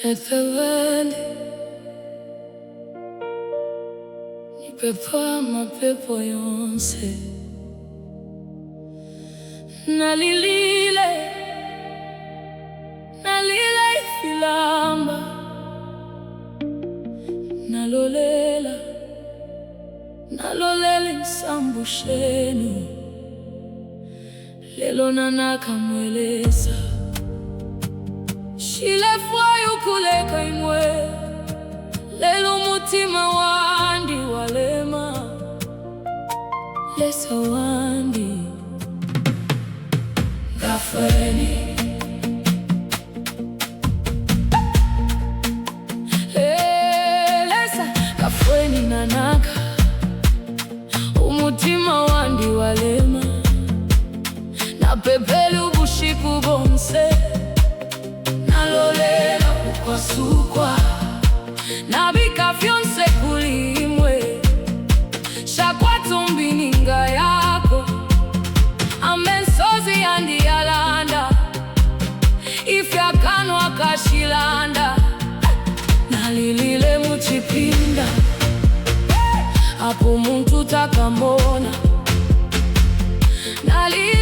Etheweli nipepa mapepo yonse nalilile ifilamba nalolela nsambu shenu lelo nanakamweleza shilefwayo kuleka imwe lelo mutima wandi walema lesa wandi gafweni lesa gafweni nanaka umutima wandi walema na pepele ubushiku bonse nalolela kukwasukwa nabika fyonse kulimwe shakwatumbini nga yako amensozi yandi yalanda ifyakanwa kashilanda nalilile muchipinda apo muntu takamona nalile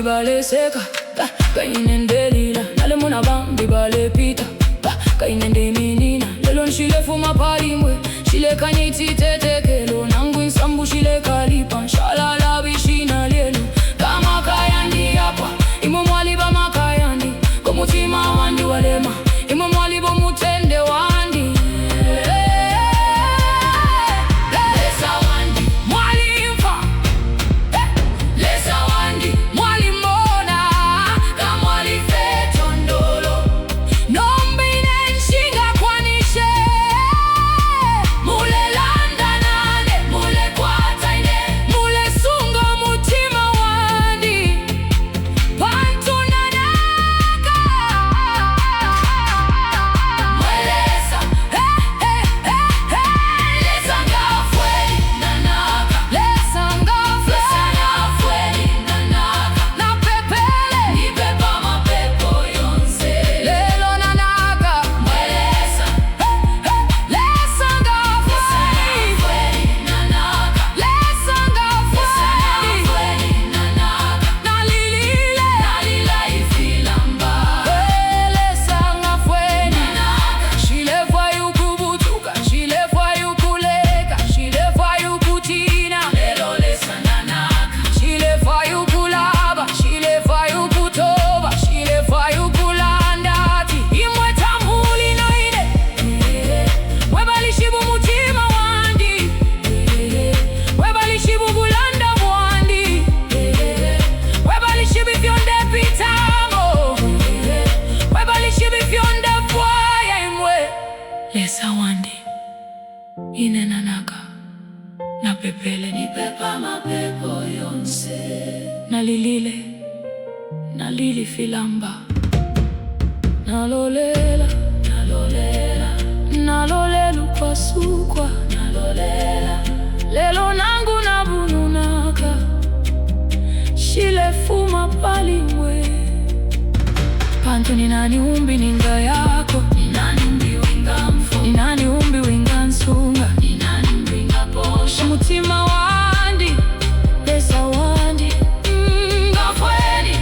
bale seka kainende lila nale muna bambi bale pita kainende minina lelo nshile fuma palimwe shile kanyiti tetekelo nangu nsambu shile kalipa shalala bishina lelo kama kayandi hapa imo mwaliba makayandi kumutima wandi walema imo mwalibo mutende wandi lesa wandi inenanaka na pepele nipepa mapepo yonse nalili filamba nalolela kwasukwa lelo nangu nabununaka shile fuma palimwe pantu ninani umbi ninga yako ninani umbi winga nsunga mutima wandi lesa wandi ngafweni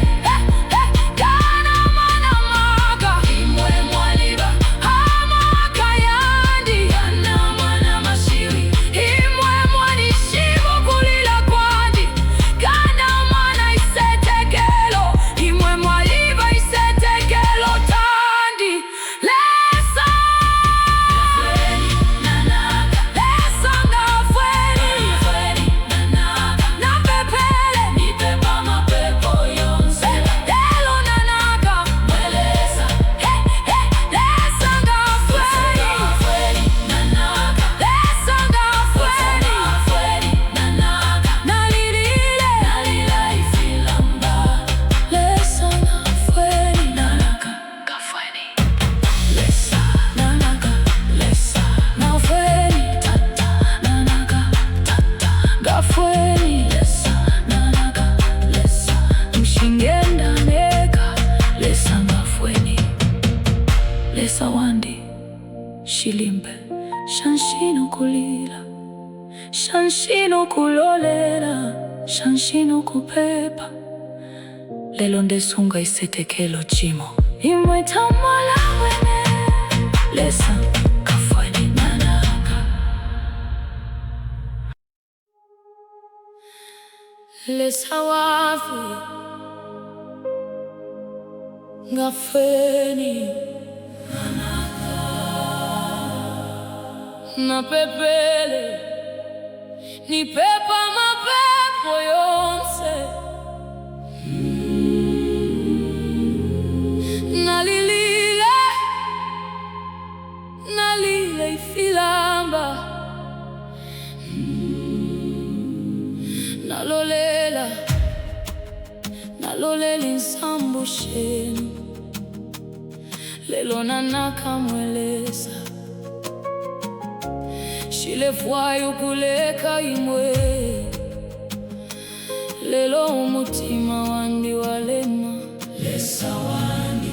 kulolela shanshino kupepa lelo ndesunga isetekelo chimo imwe tamala wene lesa kafwani nanaka lesa wafu ngafweni na pepele ni pepa mapepo yonse nalile ifilamba nalolela insambu shenu lelo nanaka mwelesa shilefwayo kuleka imwe lelo umutima wandi walema lesa wandi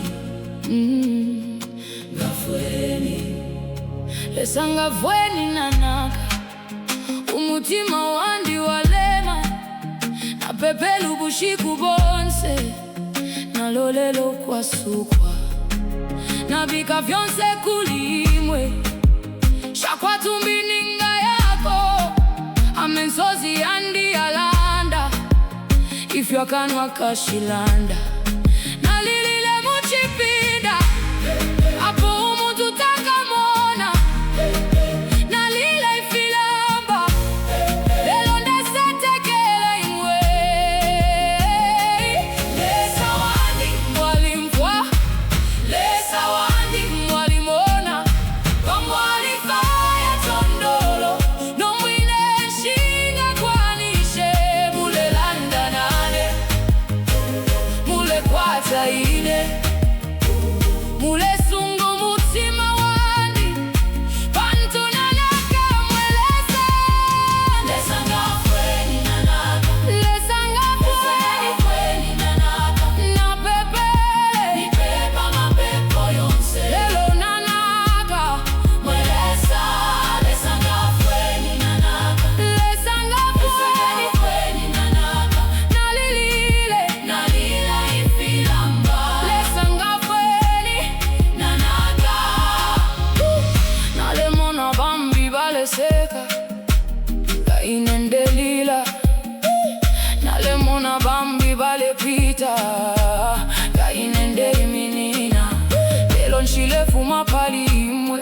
ngafweni lesa ngafweni nanaka umutima wandi walema na pepelu bushiku bonse nalolelo kwasukwa nabika vyonse kulimwe shakwa tumbininga yako amensozi yandi alanda ifyo kanwa kashilanda nalilile muchipinda apo umutu takamona nalile ifilamba lelo ndesetekele imwe lesa wandi mwalimfwa lesa wandi mwalimona kamwalifaya tondolo nomwine shinga kwanishe mule landa nane mule kwata ine mule sungu mutima wandi pantu nanaka mwelesa lesa ngafweni nanaka lesa ngafweni nanaka na pepele ni pepa mapepo yonse lelo nanaka mwelesa lesa ngafweni nanaka lesa ngafweni nanaka nalila ifilamba lesa ngafweni nanaka nalemona bambi baleseka kainendelila nalemona bambi balepita kainende iminina lelo nshilefuma pali imwe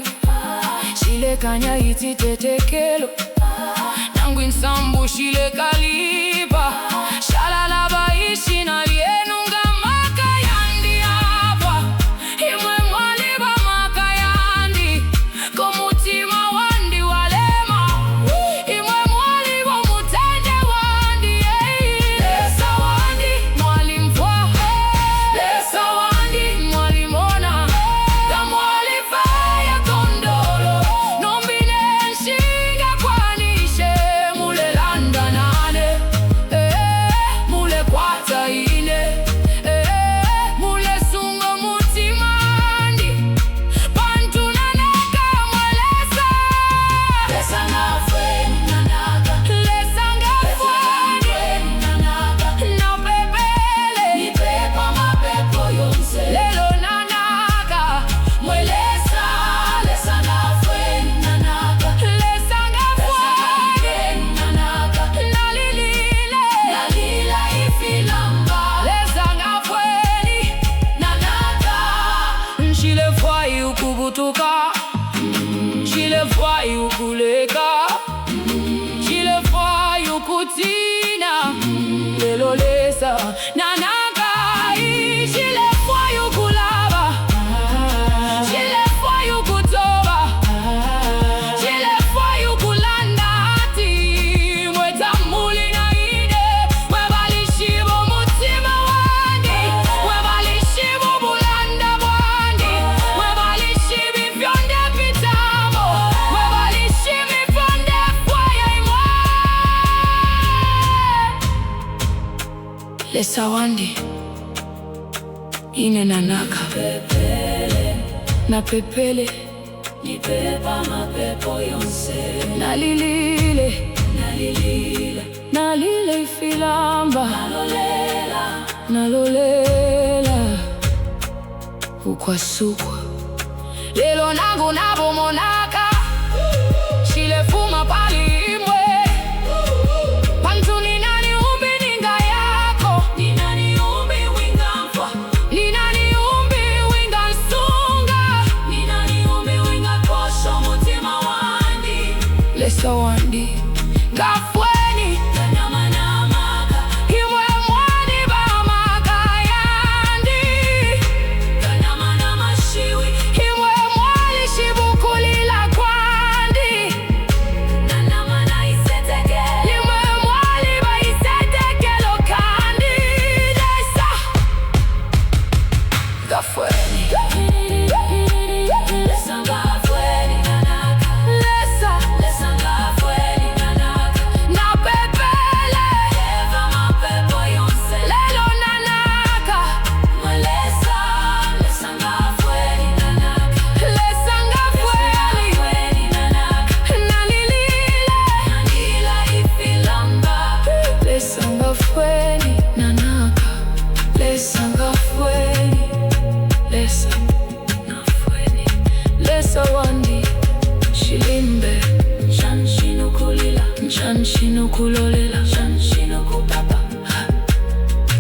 shilekanya ititetekelo nangu insambu shilekalipa shalalaba ishi nalienunga makayandi apa imwe mwaliba makayandi komutima wandi walema imwe mwaliba mutende wandi lesa wandi mwalimfwa lesa wandi mwalimona kamwalifaya tondolo nombine nshinga kwanishe mule landa nane mule kwata ine mule sungo mutima wandi pantu nanaka mwelesa lesa ngafweni nanaka lesa ngafweni nanaka na pepele ni pepa mapepo yonse lelo nanaka mwelesa lesa ngafweni nanaka lesa ngafweni nanaka nalila ifilamba lesa ngafweni nanaka nshilefwayi ukubutuka nshilefwayi ukuleka nshilefwayi ukutina lelo lesa nanaka nshilefwayi ukulaba nshilefwayi ukutoba nshilefwayi ukulanda hati mwetamuli na ine mwebalishibo mutima wandi mwebalishibo bulanda bwandi mwebalishibi vyonde vitamo mwebalishibi vyonde fwaya imwe lesa wandi ine nanaka na pepele ni pepa mapepo yonse nalilile nalile ifilamba nalolela ukwasukwa lelo nangu nabomonaka shilefuma pali imwe pantu ninani umbi ninga yako ninani umbi winga mfwa ninani umbi winga nsunga ninani umbi winga kosho mutima wandi lesa wandi ngafweni kanyamanamaka imwe mwani bamaka yandi kanyamanamashwi imwe mwali shibukulila kwandi nanamana iseteke imwe mwali baisetekelo kandi lesa ngafweni lesa ngafweni nanaka lesa ngafweni nanaka na pepele eva mapepo yonse lelo nanaka lesa ngafweni nanaka lesa ngafweni nanaka nalila ifilamba lesa ngafweni nanaka lesa ngafweni lesa wandi shilimbe nshanshinukulila nshanshinukulolela nshanshinukupapa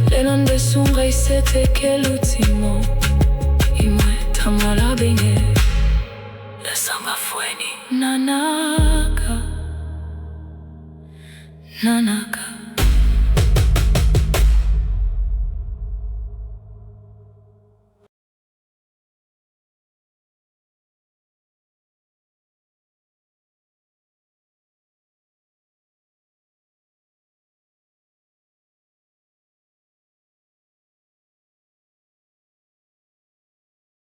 lelo ndesunga isetekela utimo imwe tamala binge lesa ngafweni nanaka